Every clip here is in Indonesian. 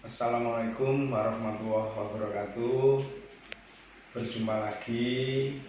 Assalamualaikum warahmatullahi wabarakatuh. Berjumpa lagi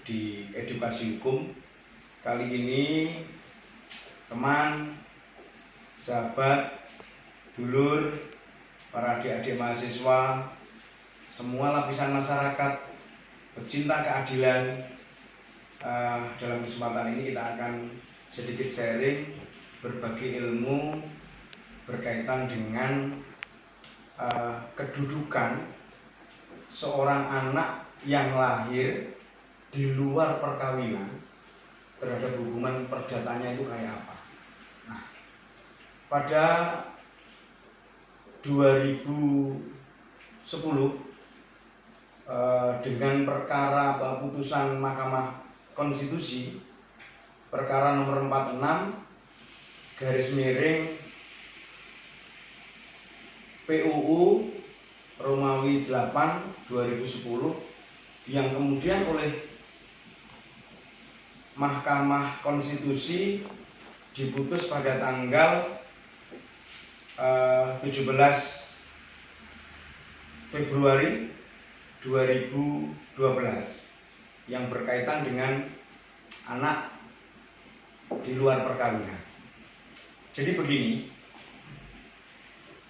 di Edukasi Hukum. Kali ini teman, sahabat, dulur, para adik-adik mahasiswa, semua lapisan masyarakat pecinta keadilan, dalam kesempatan ini kita akan sedikit sharing berbagi ilmu berkaitan dengan kedudukan seorang anak yang lahir di luar perkawinan terhadap hubungan perdatanya itu kayak apa. Nah, pada 2010 dengan perkara putusan Mahkamah Konstitusi perkara nomor 46 garis miring PUU Romawi 8 2010 yang kemudian oleh Mahkamah Konstitusi diputus pada tanggal 17 Februari 2012 yang berkaitan dengan anak di luar perkawinan. Jadi begini,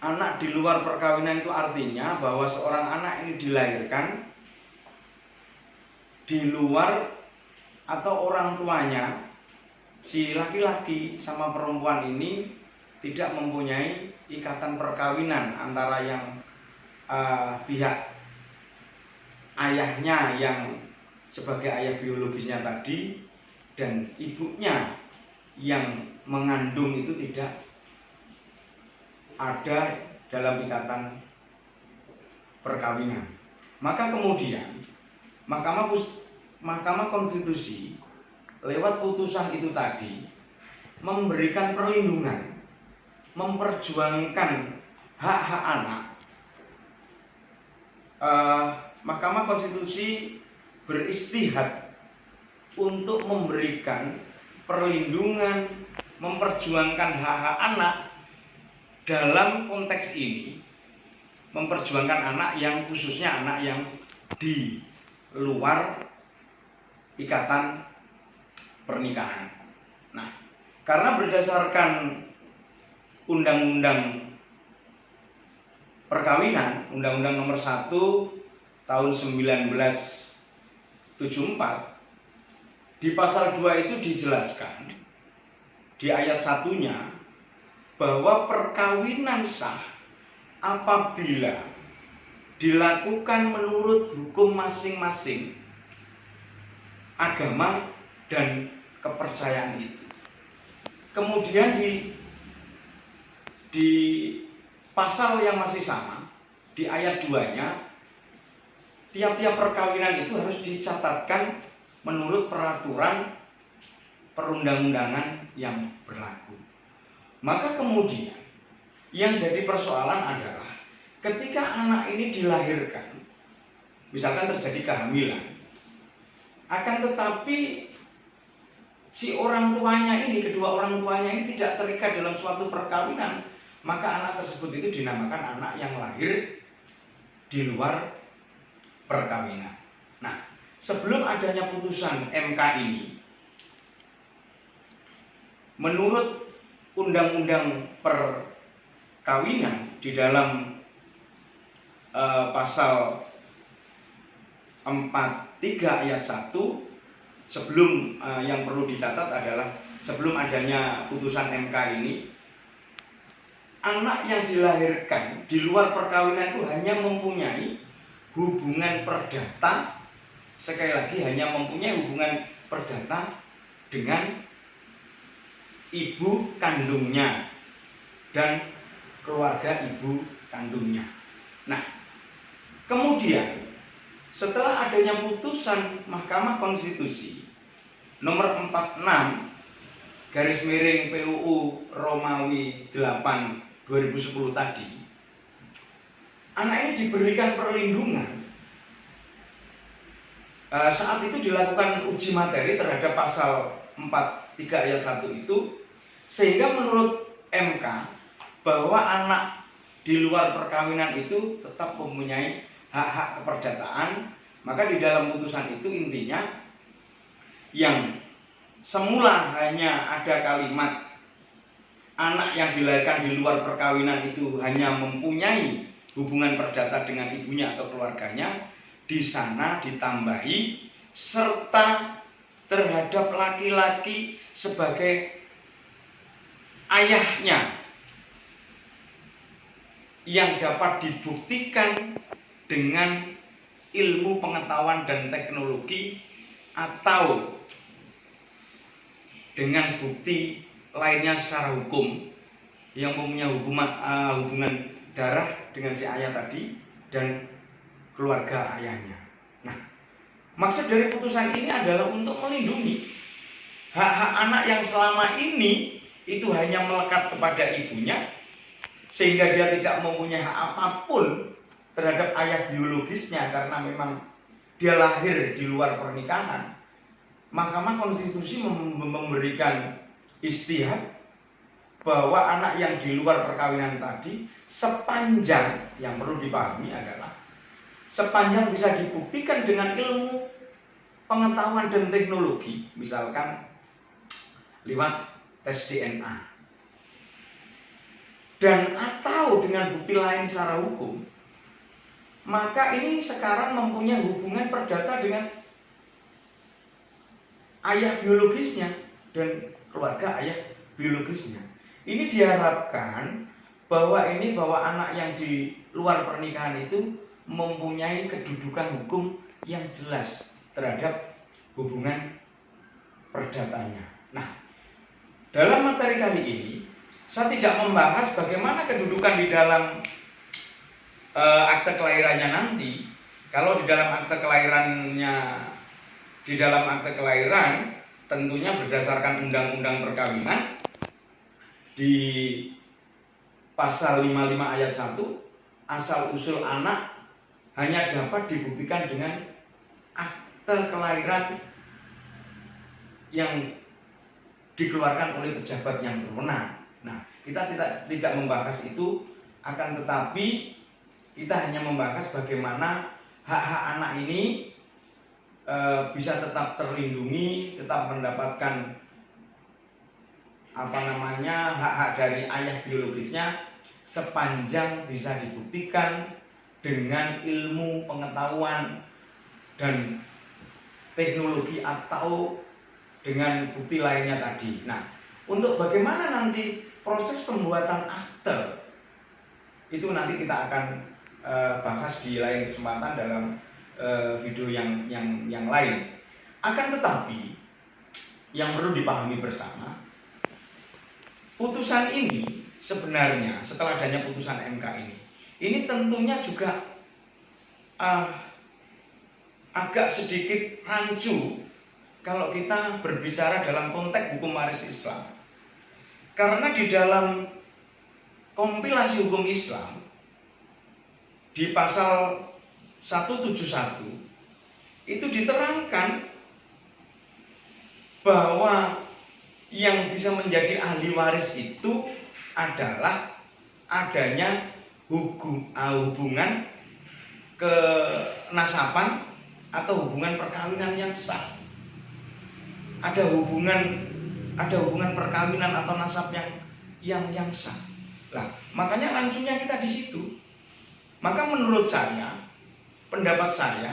anak di luar perkawinan itu artinya bahwa seorang anak ini dilahirkan di luar atau orang tuanya, si laki-laki sama perempuan ini tidak mempunyai ikatan perkawinan antara yang pihak ayahnya yang sebagai ayah biologisnya tadi dan ibunya yang mengandung itu tidak ada dalam ikatan perkawinan. Maka kemudian Mahkamah Konstitusi lewat putusan itu tadi memberikan perlindungan, memperjuangkan hak-hak anak. Mahkamah Konstitusi beristihad untuk memberikan perlindungan, memperjuangkan hak-hak anak. Dalam konteks ini memperjuangkan anak yang khususnya anak yang di luar ikatan pernikahan. Nah, karena berdasarkan Undang-Undang Perkawinan, Undang-Undang Nomor 1 Tahun 1974, di pasal 2 itu dijelaskan di ayat 1-nya bahwa perkawinan sah apabila dilakukan menurut hukum masing-masing agama dan kepercayaan itu. Kemudian di pasal yang masih sama, di ayat 2-nya, tiap-tiap perkawinan itu harus dicatatkan menurut peraturan perundang-undangan yang berlaku. Maka kemudian yang jadi persoalan adalah ketika anak ini dilahirkan, misalkan terjadi kehamilan, akan tetapi si orang tuanya ini, kedua orang tuanya ini tidak terikat dalam suatu perkawinan, maka anak tersebut itu dinamakan anak yang lahir di luar perkawinan. Nah, sebelum adanya putusan MK ini, menurut Undang-Undang Perkawinan di dalam pasal 43 ayat 1, sebelum yang perlu dicatat adalah sebelum adanya putusan MK ini, anak yang dilahirkan di luar perkawinan itu hanya mempunyai hubungan perdata, sekali lagi hanya mempunyai hubungan perdata dengan ibu kandungnya dan keluarga ibu kandungnya. Nah, kemudian setelah adanya putusan Mahkamah Konstitusi nomor 46 garis miring PUU Romawi 8 2010 tadi, anak ini diberikan perlindungan. Saat itu dilakukan uji materi terhadap pasal 43 ayat 1 itu, sehingga menurut MK bahwa anak di luar perkawinan itu tetap mempunyai hak-hak keperdataan. Maka di dalam putusan itu intinya yang semula hanya ada kalimat anak yang dilahirkan di luar perkawinan itu hanya mempunyai hubungan perdata dengan ibunya atau keluarganya, di sana ditambahi serta terhadap laki-laki sebagai ayahnya yang dapat dibuktikan dengan ilmu pengetahuan dan teknologi atau dengan bukti lainnya secara hukum yang mempunyai hubungan darah dengan si ayah tadi dan keluarga ayahnya. Nah, maksud dari putusan ini adalah untuk melindungi hak-hak anak yang selama ini itu hanya melekat kepada ibunya, sehingga dia tidak mempunyai hak apapun terhadap ayah biologisnya karena memang dia lahir di luar pernikahan. Mahkamah Konstitusi memberikan istihad bahwa anak yang di luar perkawinan tadi, sepanjang, yang perlu dipahami adalah sepanjang bisa dibuktikan dengan ilmu pengetahuan dan teknologi, misalkan lewat tes DNA dan atau dengan bukti lain secara hukum, maka ini sekarang mempunyai hubungan perdata dengan ayah biologisnya dan keluarga ayah biologisnya. Ini diharapkan bahwa anak yang di luar pernikahan itu mempunyai kedudukan hukum yang jelas terhadap hubungan perdatanya. Nah, dalam materi kali ini saya tidak membahas bagaimana kedudukan di dalam akte kelahirannya nanti. Kalau di dalam akte kelahiran tentunya berdasarkan Undang-Undang Perkawinan di pasal 55 ayat 1, asal usul anak hanya dapat dibuktikan dengan akte kelahiran yang dikeluarkan oleh pejabat yang berwenang. Nah, kita tidak membahas itu, akan tetapi kita hanya membahas bagaimana hak-hak anak ini bisa tetap terlindungi, tetap mendapatkan hak-hak dari ayah biologisnya sepanjang bisa dibuktikan dengan ilmu pengetahuan dan teknologi atau dengan bukti lainnya tadi. Nah, untuk bagaimana nanti proses pembuatan akte itu nanti kita akan bahas di lain kesempatan dalam video yang lain. Akan tetapi yang perlu dipahami bersama, putusan ini sebenarnya setelah adanya putusan MK ini tentunya juga agak sedikit rancu kalau kita berbicara dalam konteks hukum waris Islam. Karena di dalam kompilasi hukum Islam di pasal 171 itu diterangkan bahwa yang bisa menjadi ahli waris itu adalah adanya hubungan kenasaban atau hubungan perkawinan yang sah. Ada hubungan perkawinan atau nasab yang sah. Lah, makanya rancunya kita di situ. Maka menurut saya, pendapat saya,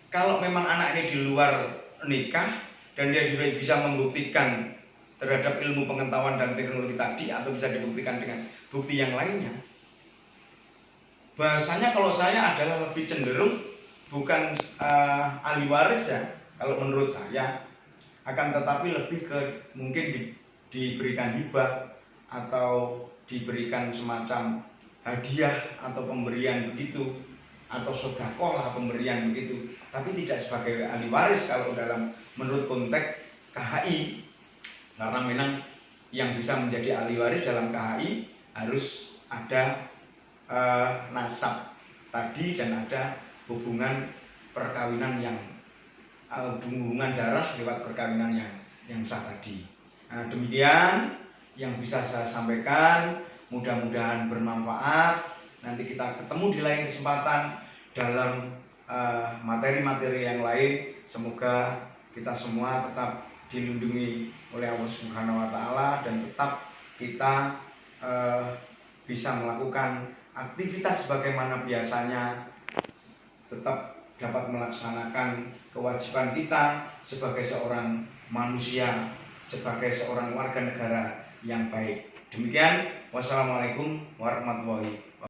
kalau memang anak ini di luar nikah dan dia bisa membuktikan terhadap ilmu pengetahuan dan teknologi tadi atau bisa dibuktikan dengan bukti yang lainnya, bahasanya kalau saya adalah lebih cenderung bukan ahli waris ya, kalau menurut saya, akan tetapi lebih ke mungkin diberikan hibah atau diberikan semacam hadiah atau pemberian begitu, atau sedekah lah pemberian begitu, tapi tidak sebagai ahli waris kalau dalam menurut konteks KHI, karena memang yang bisa menjadi ahli waris dalam KHI harus ada nasab tadi dan ada hubungan perkawinan yang hubungan darah lewat perkawinan yang sah tadi. Nah, demikian yang bisa saya sampaikan. mudah-mudahan bermanfaat. Nanti kita ketemu di lain kesempatan dalam materi-materi yang lain. Semoga kita semua tetap dilindungi oleh Allah Subhanahu wa Ta'ala dan tetap kita bisa melakukan aktivitas sebagaimana biasanya, tetap dapat melaksanakan kewajiban kita sebagai seorang manusia, sebagai seorang warga negara yang baik. Demikian, wassalamualaikum warahmatullahi wabarakatuh.